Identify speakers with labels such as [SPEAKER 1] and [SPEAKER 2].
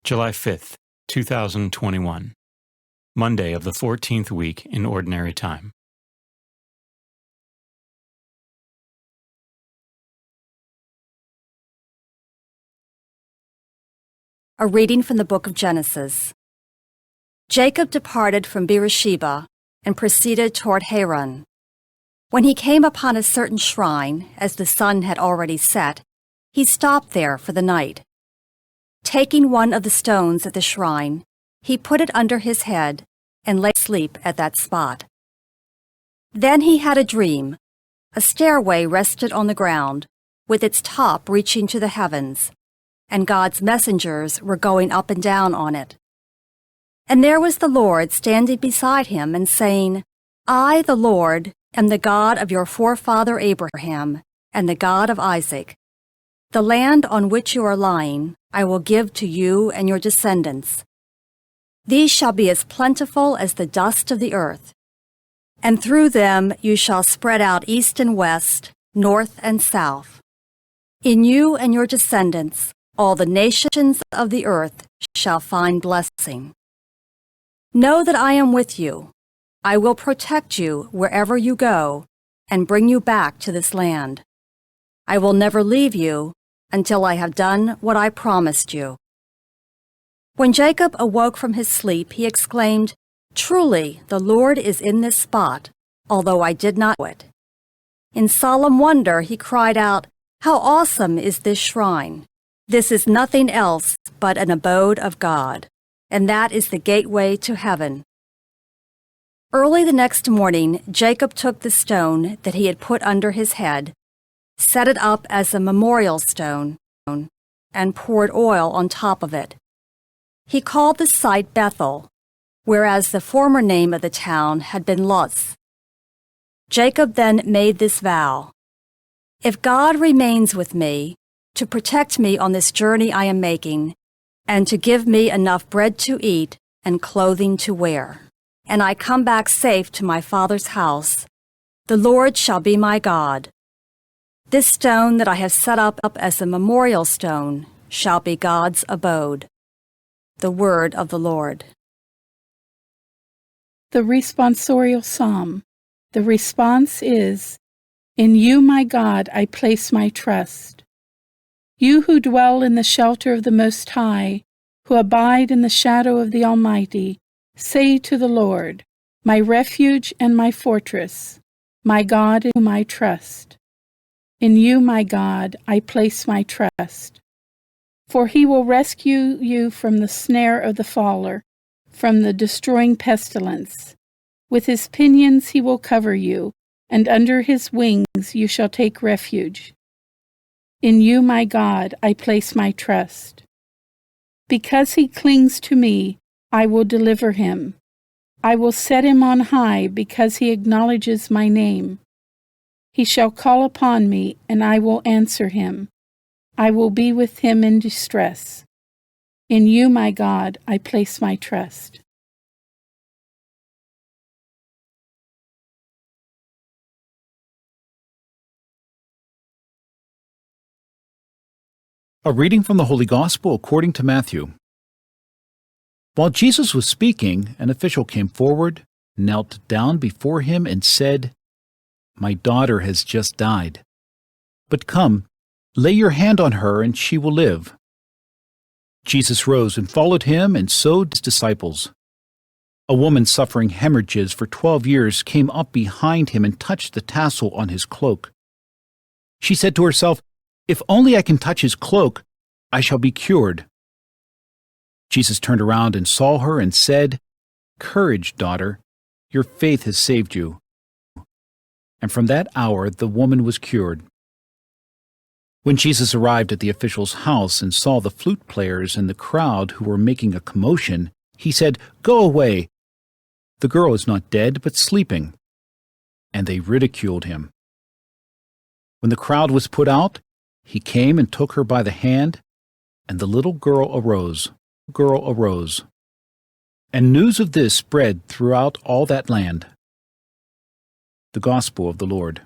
[SPEAKER 1] July 5th, 2021, Monday of the 14th week in Ordinary Time.
[SPEAKER 2] A reading from the book of Genesis. Jacob departed from Beersheba and proceeded toward Haran. When he came upon a certain shrine, as the sun had already set, he stopped there for the night. Taking one of the stones at the shrine, he put it under his head and lay asleep at that spot. Then he had a dream. A stairway rested on the ground, with its top reaching to the heavens, and God's messengers were going up and down on it. And there was the Lord standing beside him and saying, I, the Lord, am the God of your forefather Abraham and the God of Isaac. The land on which you are lying I will give to you and your descendants. These shall be as plentiful as the dust of the earth, and through them you shall spread out east and west, north and south. In you and your descendants all the nations of the earth shall find blessing. Know that I am with you. I will protect you wherever you go and bring you back to this land. I will never leave you until I have done what I promised you. When Jacob awoke from his sleep, he exclaimed, Truly, the Lord is in this spot, although I did not know it. In solemn wonder, he cried out, How awesome is this shrine! This is nothing else but an abode of God, and that is the gateway to heaven. Early the next morning, Jacob took the stone that he had put under his head, set it up as a memorial stone, and poured oil on top of it. He called the site Bethel, whereas the former name of the town had been Luz. Jacob then made this vow, If God remains with me, to protect me on this journey I am making, and to give me enough bread to eat and clothing to wear, and I come back safe to my father's house, the Lord shall be my God. This stone that I have set up as a memorial stone shall be God's abode. The word of the Lord.
[SPEAKER 3] The responsorial psalm. The response is, In you, my God, I place my trust. You who dwell in the shelter of the Most High, who abide in the shadow of the Almighty, say to the Lord, My refuge and my fortress, my God in whom I trust. In you, my God, I place my trust. For he will rescue you from the snare of the faller, from the destroying pestilence. With his pinions he will cover you, and under his wings you shall take refuge. In you, my God, I place my trust. Because he clings to me, I will deliver him. I will set him on high because he acknowledges my name. He shall call upon me, and I will answer him. I will be with him in distress. In you, my God, I place my trust.
[SPEAKER 4] A reading from the Holy Gospel according to Matthew. While Jesus was speaking, an official came forward, knelt down before him, and said, My daughter has just died. But come, lay your hand on her, and she will live. Jesus rose and followed him, and so did his disciples. A woman suffering hemorrhages for 12 years came up behind him and touched the tassel on his cloak. She said to herself, If only I can touch his cloak, I shall be cured. Jesus turned around and saw her and said, Courage, daughter, your faith has saved you. And from that hour the woman was cured. When Jesus arrived at the official's house and saw the flute players and the crowd who were making a commotion, he said, Go away. The girl is not dead, but sleeping. And they ridiculed him. When the crowd was put out, he came and took her by the hand, and the little girl arose. And news of this spread throughout all that land. The Gospel of the Lord.